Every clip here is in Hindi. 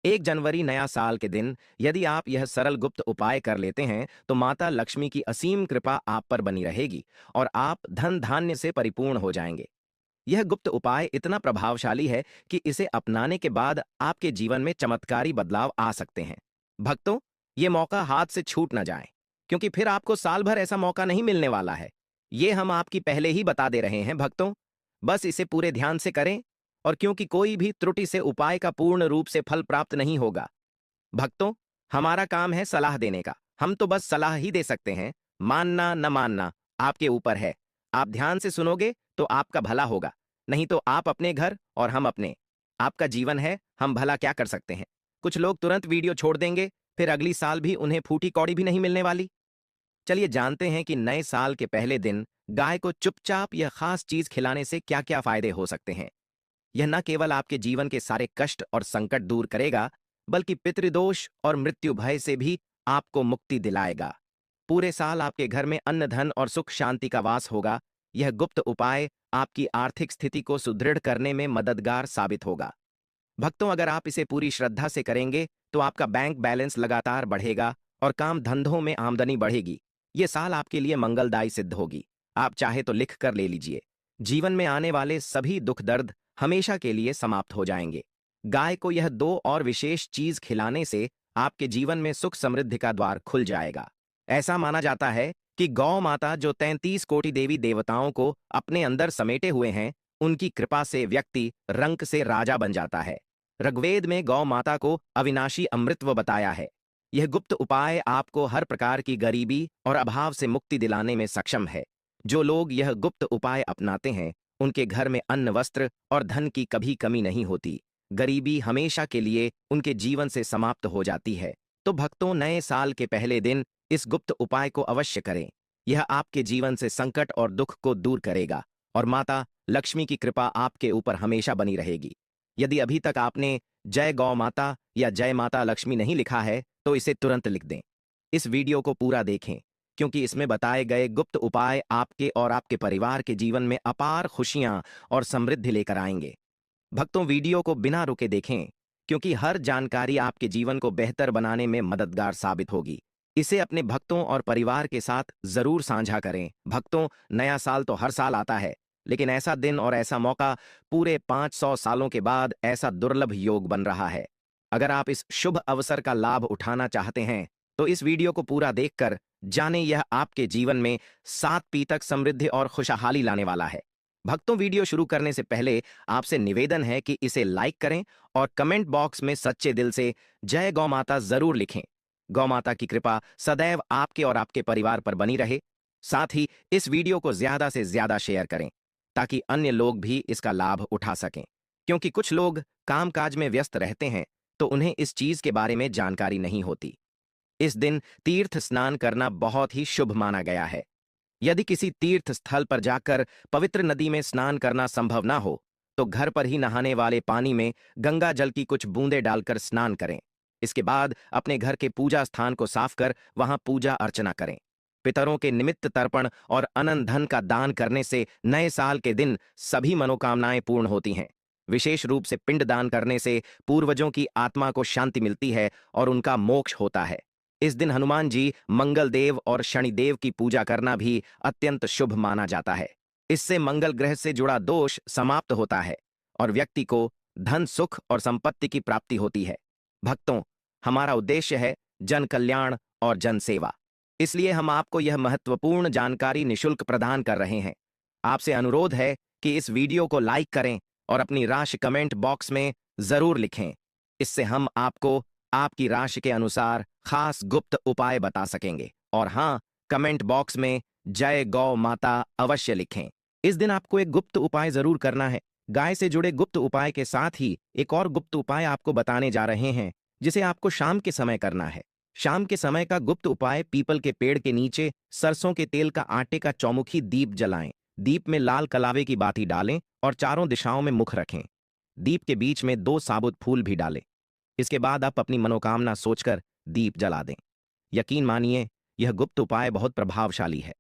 1 जनवरी नया साल के दिन यदि आप यह सरल गुप्त उपाय कर लेते हैं तो माता लक्ष्मी की असीम कृपा आप पर बनी रहेगी और आप धन धान्य से परिपूर्ण हो जाएंगे। यह गुप्त उपाय इतना प्रभावशाली है कि इसे अपनाने के बाद आपके जीवन में चमत्कारी बदलाव आ सकते हैं। भक्तों, ये मौका हाथ से छूट न जाए, क्योंकि फिर आपको साल भर ऐसा मौका नहीं मिलने वाला है। ये हम आपकी पहले ही बता दे रहे हैं भक्तों। बस इसे पूरे ध्यान से करें, और क्योंकि कोई भी त्रुटि से उपाय का पूर्ण रूप से फल प्राप्त नहीं होगा। भक्तों, हमारा काम है सलाह देने का, हम तो बस सलाह ही दे सकते हैं। मानना न मानना आपके ऊपर है। आप ध्यान से सुनोगे तो आपका भला होगा, नहीं तो आप अपने घर और हम अपने। आपका जीवन है, हम भला क्या कर सकते हैं। कुछ लोग तुरंत वीडियो छोड़ देंगे, फिर अगली साल भी उन्हें फूटी कौड़ी भी नहीं मिलने वाली। चलिए जानते हैं कि नए साल के पहले दिन गाय को चुपचाप यह खास चीज खिलाने से क्या क्या फायदे हो सकते हैं। यह न केवल आपके जीवन के सारे कष्ट और संकट दूर करेगा, बल्कि पितृदोष और मृत्यु भय से भी आपको मुक्ति दिलाएगा। पूरे साल आपके घर में अन्न धन और सुख शांति का वास होगा। यह गुप्त उपाय आपकी आर्थिक स्थिति को सुदृढ़ करने में मददगार साबित होगा। भक्तों, अगर आप इसे पूरी श्रद्धा से करेंगे तो आपका बैंक बैलेंस लगातार बढ़ेगा और काम धंधों में आमदनी बढ़ेगी। ये साल आपके लिए मंगलदायी सिद्ध होगी। आप चाहे तो लिख कर ले लीजिए। जीवन में आने वाले सभी दुख दर्द हमेशा के लिए समाप्त हो जाएंगे। गाय को यह 2 और विशेष चीज खिलाने से आपके जीवन में सुख समृद्धि का द्वार खुल जाएगा। ऐसा माना जाता है कि गौ माता, जो 33 कोटि देवी देवताओं को अपने अंदर समेटे हुए हैं, उनकी कृपा से व्यक्ति रंक से राजा बन जाता है। ऋग्वेद में गौ माता को अविनाशी अमृतत्व बताया है। यह गुप्त उपाय आपको हर प्रकार की गरीबी और अभाव से मुक्ति दिलाने में सक्षम है। जो लोग यह गुप्त उपाय अपनाते हैं, उनके घर में अन्न वस्त्र और धन की कभी कमी नहीं होती। गरीबी हमेशा के लिए उनके जीवन से समाप्त हो जाती है। तो भक्तों, नए साल के पहले दिन इस गुप्त उपाय को अवश्य करें। यह आपके जीवन से संकट और दुख को दूर करेगा और माता लक्ष्मी की कृपा आपके ऊपर हमेशा बनी रहेगी। यदि अभी तक आपने जय गौ माता या जय माता लक्ष्मी नहीं लिखा है तो इसे तुरंत लिख दें। इस वीडियो को पूरा देखें, क्योंकि इसमें बताए गए गुप्त उपाय आपके और आपके परिवार के जीवन में अपार खुशियां और समृद्धि लेकर आएंगे। भक्तों, वीडियो को बिना रुके देखें, क्योंकि हर जानकारी आपके जीवन को बेहतर बनाने में मददगार साबित होगी। इसे अपने भक्तों और परिवार के साथ जरूर साझा करें। भक्तों, नया साल तो हर साल आता है, लेकिन ऐसा दिन और ऐसा मौका पूरे 500 सालों के बाद ऐसा दुर्लभ योग बन रहा है। अगर आप इस शुभ अवसर का लाभ उठाना चाहते हैं तो इस वीडियो को पूरा देखकर जाने, यह आपके जीवन में 7 पी तक समृद्धि और खुशहाली लाने वाला है। भक्तों, वीडियो शुरू करने से पहले आपसे निवेदन है कि इसे लाइक करें और कमेंट बॉक्स में सच्चे दिल से जय गौ माता जरूर लिखें। गौ माता की कृपा सदैव आपके और आपके परिवार पर बनी रहे। साथ ही इस वीडियो को ज्यादा से ज्यादा शेयर करें, ताकि अन्य लोग भी इसका लाभ उठा सकें। क्योंकि कुछ लोग कामकाज में व्यस्त रहते हैं, तो उन्हें इस चीज के बारे में जानकारी नहीं होती। इस दिन तीर्थ स्नान करना बहुत ही शुभ माना गया है। यदि किसी तीर्थ स्थल पर जाकर पवित्र नदी में स्नान करना संभव ना हो, तो घर पर ही नहाने वाले पानी में गंगा जल की कुछ बूंदें डालकर स्नान करें। इसके बाद अपने घर के पूजा स्थान को साफ कर वहां पूजा अर्चना करें। पितरों के निमित्त तर्पण और अनंत धन का दान करने से नए साल के दिन सभी मनोकामनाएं पूर्ण होती हैं। विशेष रूप से पिंड दान करने से पूर्वजों की आत्मा को शांति मिलती है और उनका मोक्ष होता है। इस दिन हनुमान जी, मंगल देव और शनिदेव की पूजा करना भी अत्यंत शुभ माना जाता है। इससे मंगल ग्रह से जुड़ा दोष समाप्त होता है और व्यक्ति को धन सुख और संपत्ति की प्राप्ति होती है। भक्तों, हमारा उद्देश्य है जन कल्याण और जन सेवा, इसलिए हम आपको यह महत्वपूर्ण जानकारी निशुल्क प्रदान कर रहे हैं। आपसे अनुरोध है कि इस वीडियो को लाइक करें और अपनी राशि कमेंट बॉक्स में जरूर लिखें। इससे हम आपको आपकी राशि के अनुसार खास गुप्त उपाय बता सकेंगे। और हाँ, कमेंट बॉक्स में जय गौ माता अवश्य लिखें। इस दिन आपको एक गुप्त उपाय जरूर करना है। गाय से जुड़े गुप्त उपाय के साथ ही एक और गुप्त उपाय आपको बताने जा रहे हैं, जिसे आपको शाम के समय करना है। शाम के समय का गुप्त उपाय, पीपल के पेड़ के नीचे सरसों के तेल का आटे का चौमुखी दीप जलाएं। दीप में लाल कलावे की बाती डालें और चारों दिशाओं में मुख रखें। दीप के बीच में 2 साबुत फूल भी डालें। इसके बाद आप अपनी मनोकामना सोचकर दीप जला दें। यकीन मानिए, यह गुप्त उपाय बहुत प्रभावशाली है।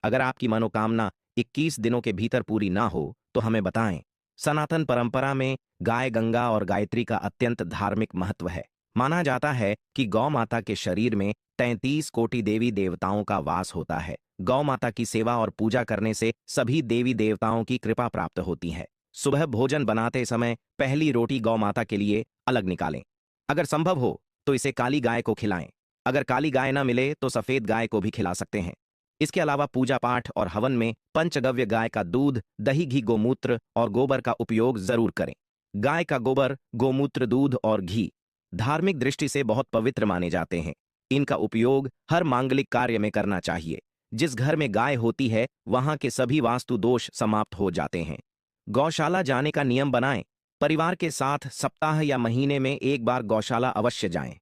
अगर आपकी मनोकामना 21 दिनों के भीतर पूरी ना हो तो हमें बताएं। सनातन परंपरा में गाय गंगा और गायत्री का अत्यंत धार्मिक महत्व है। माना जाता है कि गौ माता के शरीर में 33 कोटि देवी देवताओं का वास होता है। गौ माता की सेवा और पूजा करने से सभी देवी देवताओं की कृपा प्राप्त होती है। सुबह भोजन बनाते समय पहली रोटी गौ माता के लिए अलग निकालें। अगर संभव हो तो इसे काली गाय को खिलाएं। अगर काली गाय न मिले तो सफेद गाय को भी खिला सकते हैं। इसके अलावा पूजा पाठ और हवन में पंचगव्य गाय का दूध, दही, घी, गोमूत्र और गोबर का उपयोग जरूर करें। गाय का गोबर, गोमूत्र, दूध और घी धार्मिक दृष्टि से बहुत पवित्र माने जाते हैं। इनका उपयोग हर मांगलिक कार्य में करना चाहिए। जिस घर में गाय होती है वहां के सभी वास्तु दोष समाप्त हो जाते हैं। गौशाला जाने का नियम बनाएं। परिवार के साथ सप्ताह या महीने में एक बार गौशाला अवश्य जाएं।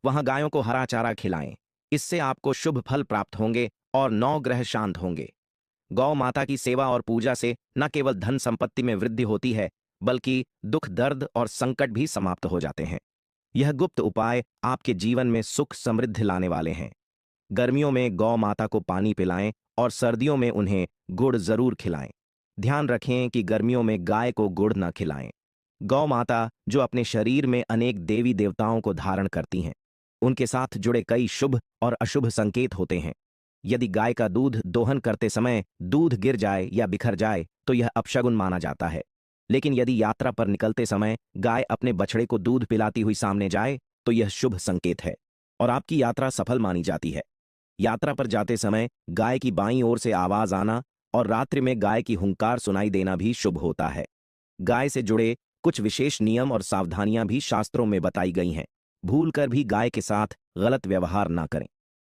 वहां गायों को हरा चारा खिलाएं। इससे आपको शुभ फल प्राप्त होंगे और 9 ग्रह शांत होंगे। गौ माता की सेवा और पूजा से न केवल धन संपत्ति में वृद्धि होती है, बल्कि दुख, दर्द और संकट भी समाप्त हो जाते हैं। यह गुप्त उपाय आपके जीवन में सुख समृद्धि लाने वाले हैं। गर्मियों में गौ माता को पानी पिलाएं और सर्दियों में उन्हें गुड़ जरूर खिलाएं। ध्यान रखें कि गर्मियों में गाय को गुड़ न खिलाएं। गौ माता, जो अपने शरीर में अनेक देवी देवताओं को धारण करती हैं, उनके साथ जुड़े कई शुभ और अशुभ संकेत होते हैं। यदि गाय का दूध दोहन करते समय दूध गिर जाए या बिखर जाए तो यह अपशगुन माना जाता है। लेकिन यदि यात्रा पर निकलते समय गाय अपने बछड़े को दूध पिलाती हुई सामने जाए तो यह शुभ संकेत है और आपकी यात्रा सफल मानी जाती है। यात्रा पर जाते समय गाय की बाईं ओर से आवाज आना और रात्रि में गाय की हुंकार सुनाई देना भी शुभ होता है। गाय से जुड़े कुछ विशेष नियम और सावधानियां भी शास्त्रों में बताई गई हैं। भूलकर भी गाय के साथ गलत व्यवहार ना करें,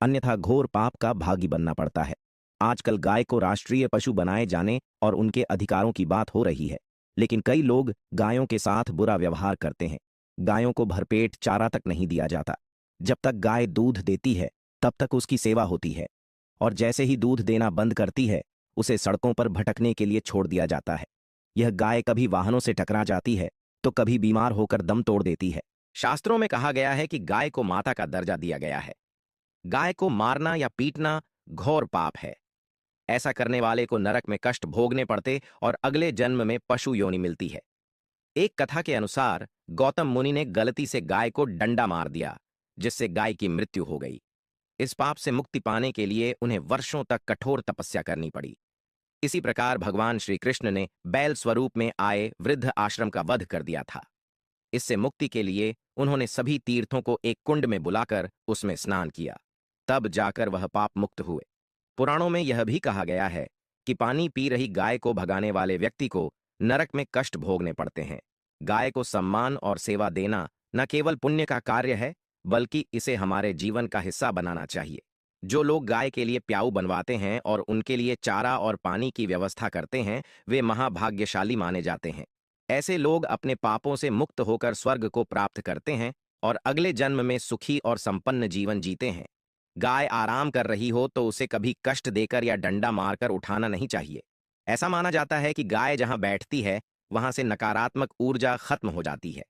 अन्यथा घोर पाप का भागी बनना पड़ता है। आजकल गाय को राष्ट्रीय पशु बनाए जाने और उनके अधिकारों की बात हो रही है, लेकिन कई लोग गायों के साथ बुरा व्यवहार करते हैं। गायों को भरपेट चारा तक नहीं दिया जाता। जब तक गाय दूध देती है तब तक उसकी सेवा होती है, और जैसे ही दूध देना बंद करती है उसे सड़कों पर भटकने के लिए छोड़ दिया जाता है। यह गाय कभी वाहनों से टकरा जाती है तो कभी बीमार होकर दम तोड़ देती है। शास्त्रों में कहा गया है कि गाय को माता का दर्जा दिया गया है। गाय को मारना या पीटना घोर पाप है। ऐसा करने वाले को नरक में कष्ट भोगने पड़ते और अगले जन्म में पशु योनि मिलती है। एक कथा के अनुसार गौतम मुनि ने गलती से गाय को डंडा मार दिया, जिससे गाय की मृत्यु हो गई। इस पाप से मुक्ति पाने के लिए उन्हें वर्षों तक कठोर तपस्या करनी पड़ी। इसी प्रकार भगवान श्री कृष्ण ने बैल स्वरूप में आए वृद्ध आश्रम का वध कर दिया था। इससे मुक्ति के लिए उन्होंने सभी तीर्थों को एक कुंड में बुलाकर उसमें स्नान किया, तब जाकर वह पाप मुक्त हुए। पुराणों में यह भी कहा गया है कि पानी पी रही गाय को भगाने वाले व्यक्ति को नरक में कष्ट भोगने पड़ते हैं। गाय को सम्मान और सेवा देना न केवल पुण्य का कार्य है, बल्कि इसे हमारे जीवन का हिस्सा बनाना चाहिए। जो लोग गाय के लिए प्याऊ बनवाते हैं और उनके लिए चारा और पानी की व्यवस्था करते हैं, वे महाभाग्यशाली माने जाते हैं। ऐसे लोग अपने पापों से मुक्त होकर स्वर्ग को प्राप्त करते हैं और अगले जन्म में सुखी और संपन्न जीवन जीते हैं। गाय आराम कर रही हो तो उसे कभी कष्ट देकर या डंडा मारकर उठाना नहीं चाहिए। ऐसा माना जाता है कि गाय जहां बैठती है वहां से नकारात्मक ऊर्जा खत्म हो जाती है।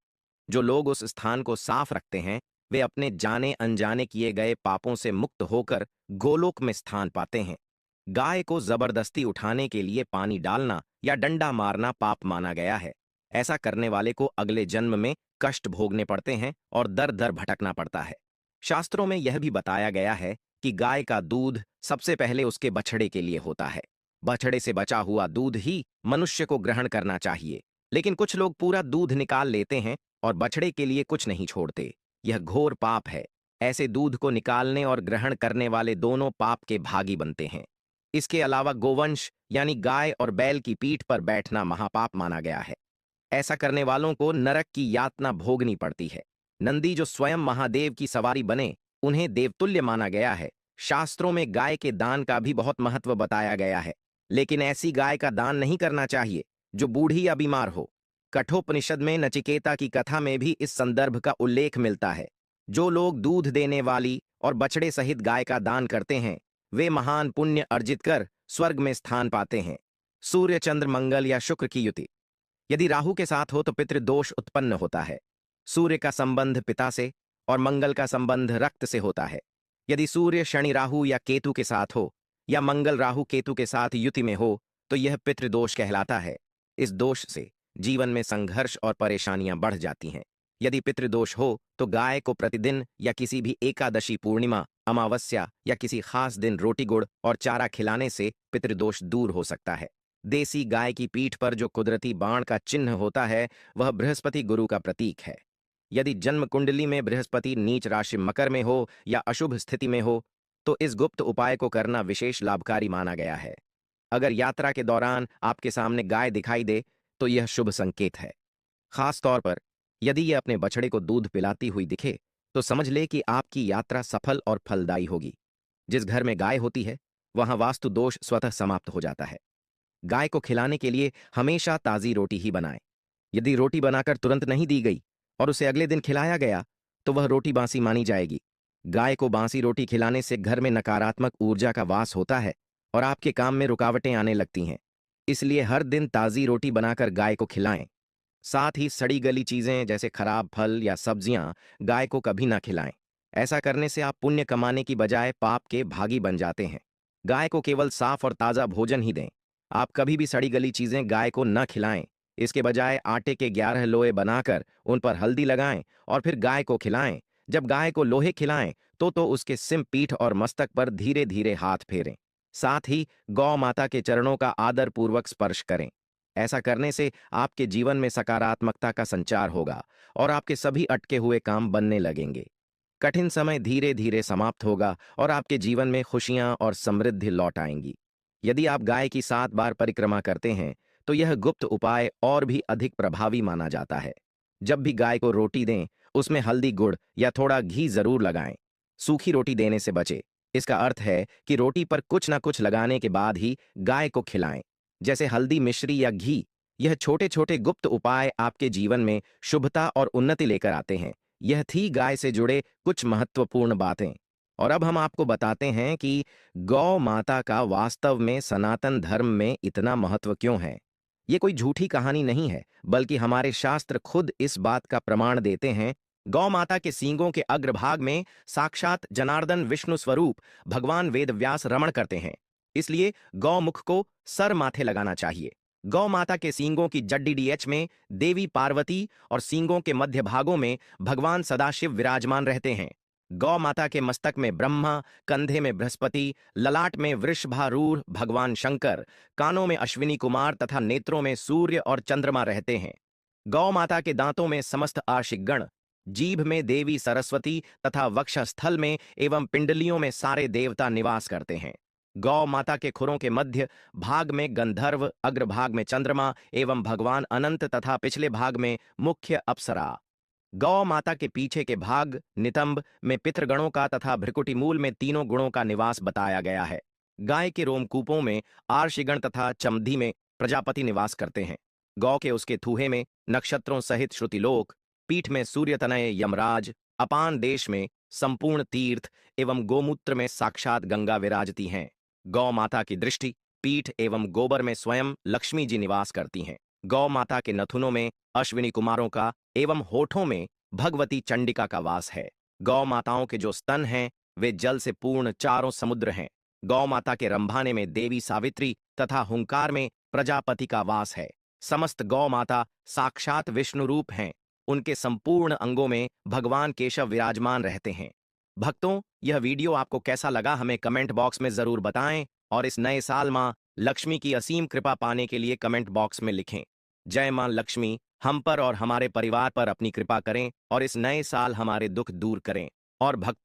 जो लोग उस स्थान को साफ रखते हैं वे अपने जाने अनजाने किए गए पापों से मुक्त होकर गोलोक में स्थान पाते हैं। गाय को जबरदस्ती उठाने के लिए पानी डालना या डंडा मारना पाप माना गया है। ऐसा करने वाले को अगले जन्म में कष्ट भोगने पड़ते हैं और दर दर भटकना पड़ता है। शास्त्रों में यह भी बताया गया है कि गाय का दूध सबसे पहले उसके बछड़े के लिए होता है। बछड़े से बचा हुआ दूध ही मनुष्य को ग्रहण करना चाहिए, लेकिन कुछ लोग पूरा दूध निकाल लेते हैं और बछड़े के लिए कुछ नहीं छोड़ते। यह घोर पाप है। ऐसे दूध को निकालने और ग्रहण करने वाले दोनों पाप के भागी बनते हैं। इसके अलावा गोवंश यानी गाय और बैल की पीठ पर बैठना महापाप माना गया है। ऐसा करने वालों को नरक की यातना भोगनी पड़ती है। नंदी, जो स्वयं महादेव की सवारी बने, उन्हें देवतुल्य माना गया है। शास्त्रों में गाय के दान का भी बहुत महत्व बताया गया है, लेकिन ऐसी गाय का दान नहीं करना चाहिए जो बूढ़ी या बीमार हो। कठोपनिषद में नचिकेता की कथा में भी इस संदर्भ का उल्लेख मिलता है। जो लोग दूध देने वाली और बछड़े सहित गाय का दान करते हैं वे महान पुण्य अर्जित कर स्वर्ग में स्थान पाते हैं। सूर्य, चंद्र, मंगल या शुक्र की युति यदि राहु के साथ हो तो पितृदोष उत्पन्न होता है। सूर्य का संबंध पिता से और मंगल का संबंध रक्त से होता है। यदि सूर्य शनि राहु या केतु के साथ हो या मंगल राहु केतु के साथ युति में हो तो यह पितृदोष कहलाता है। इस दोष से जीवन में संघर्ष और परेशानियां बढ़ जाती हैं। यदि पितृदोष हो तो गाय को प्रतिदिन या किसी भी एकादशी, पूर्णिमा, अमावस्या या किसी खास दिन रोटी, गुड़ और चारा खिलाने से पितृदोष दूर हो सकता है। देसी गाय की पीठ पर जो कुदरती बाण का चिन्ह होता है, वह बृहस्पति गुरु का प्रतीक है। यदि जन्म कुंडली में बृहस्पति नीच राशि मकर में हो या अशुभ स्थिति में हो, तो इस गुप्त उपाय को करना विशेष लाभकारी माना गया है। अगर यात्रा के दौरान आपके सामने गाय दिखाई दे, तो यह शुभ संकेत है। खास तौर पर यदि यह अपने बछड़े को दूध पिलाती हुई दिखे, तो समझ ले कि आपकी यात्रा सफल और फलदायी होगी। जिस घर में गाय होती है, वहां वास्तु दोष स्वतः समाप्त हो जाता है। गाय को खिलाने के लिए हमेशा ताजी रोटी ही बनाएं। यदि रोटी बनाकर तुरंत नहीं दी गई और उसे अगले दिन खिलाया गया, तो वह रोटी बासी मानी जाएगी। गाय को बासी रोटी खिलाने से घर में नकारात्मक ऊर्जा का वास होता है और आपके काम में रुकावटें आने लगती हैं। इसलिए हर दिन ताजी रोटी बनाकर गाय को खिलाएं। साथ ही सड़ी गली चीजें जैसे खराब फल या सब्जियां गाय को कभी ना खिलाएं। ऐसा करने से आप पुण्य कमाने की बजाय पाप के भागी बन जाते हैं। गाय को केवल साफ और ताजा भोजन ही दें। आप कभी भी सड़ी गली चीजें गाय को न खिलाएं। इसके बजाय आटे के 11 लोहे बनाकर उन पर हल्दी लगाएं और फिर गाय को खिलाएं। जब गाय को लोहे खिलाएं तो उसके सिम, पीठ और मस्तक पर धीरे धीरे हाथ फेरें। साथ ही गौ माता के चरणों का आदर पूर्वक स्पर्श करें। ऐसा करने से आपके जीवन में सकारात्मकता का संचार होगा और आपके सभी अटके हुए काम बनने लगेंगे। कठिन समय धीरे धीरे समाप्त होगा और आपके जीवन में खुशियां और समृद्धि लौट आएंगी। यदि आप गाय की 7 बार परिक्रमा करते हैं, तो यह गुप्त उपाय और भी अधिक प्रभावी माना जाता है। जब भी गाय को रोटी दें, उसमें हल्दी, गुड़ या थोड़ा घी जरूर लगाएं। सूखी रोटी देने से बचें। इसका अर्थ है कि रोटी पर कुछ ना कुछ लगाने के बाद ही गाय को खिलाएं, जैसे हल्दी, मिश्री या घी। यह छोटे छोटे गुप्त उपाय आपके जीवन में शुभता और उन्नति लेकर आते हैं। यह थी गाय से जुड़े कुछ महत्वपूर्ण बातें। और अब हम आपको बताते हैं कि गौ माता का वास्तव में सनातन धर्म में इतना महत्व क्यों है। ये कोई झूठी कहानी नहीं है, बल्कि हमारे शास्त्र खुद इस बात का प्रमाण देते हैं। गौ माता के सींगों के अग्रभाग में साक्षात जनार्दन विष्णु स्वरूप भगवान वेदव्यास रमण करते हैं। इसलिए गौमुख को सर माथे लगाना चाहिए। गौ माता के सींगों की जड्डी डीएच में देवी पार्वती और सींगों के मध्य भागों में भगवान सदाशिव विराजमान रहते हैं। गौ माता के मस्तक में ब्रह्मा, कंधे में बृहस्पति, ललाट में वृषभारूढ़ भगवान शंकर, कानों में अश्विनी कुमार तथा नेत्रों में सूर्य और चंद्रमा रहते हैं। गौ माता के दांतों में समस्त आशिक गण, जीभ में देवी सरस्वती तथा वक्षस्थल में एवं पिंडलियों में सारे देवता निवास करते हैं। गौ माता के खुरों के मध्य भाग में गंधर्व, अग्रभाग में चंद्रमा एवं भगवान अनंत तथा पिछले भाग में मुख्य अप्सरा। गौ माता के पीछे के भाग नितंब में पितृगणों का तथा भ्रिकुटी मूल में तीनों गुणों का निवास बताया गया है। गाय के रोमकूपों में आर्षिगण तथा चमधी में प्रजापति निवास करते हैं। गौ के उसके थूहे में नक्षत्रों सहित श्रुतिलोक, पीठ में सूर्यतनय यमराज, अपान देश में संपूर्ण तीर्थ एवं गोमूत्र में साक्षात गंगा विराजती हैं। गौ माता की दृष्टि, पीठ एवं गोबर में स्वयं लक्ष्मी जी निवास करती हैं। गौ माता के नथुनों में अश्विनी कुमारों का एवं होठों में भगवती चंडिका का वास है। गौ माताओं के जो स्तन हैं, वे जल से पूर्ण चारों समुद्र हैं। गौ माता के रंभाने में देवी सावित्री तथा हुंकार में प्रजापति का वास है। समस्त गौ माता साक्षात विष्णु रूप हैं। उनके संपूर्ण अंगों में भगवान केशव विराजमान रहते हैं। भक्तों, यह वीडियो आपको कैसा लगा हमें कमेंट बॉक्स में जरूर बताएं और इस नए साल मां लक्ष्मी की असीम कृपा पाने के लिए कमेंट बॉक्स में लिखें, जय मां लक्ष्मी हम पर और हमारे परिवार पर अपनी कृपा करें और इस नए साल हमारे दुख दूर करें। और भक्तों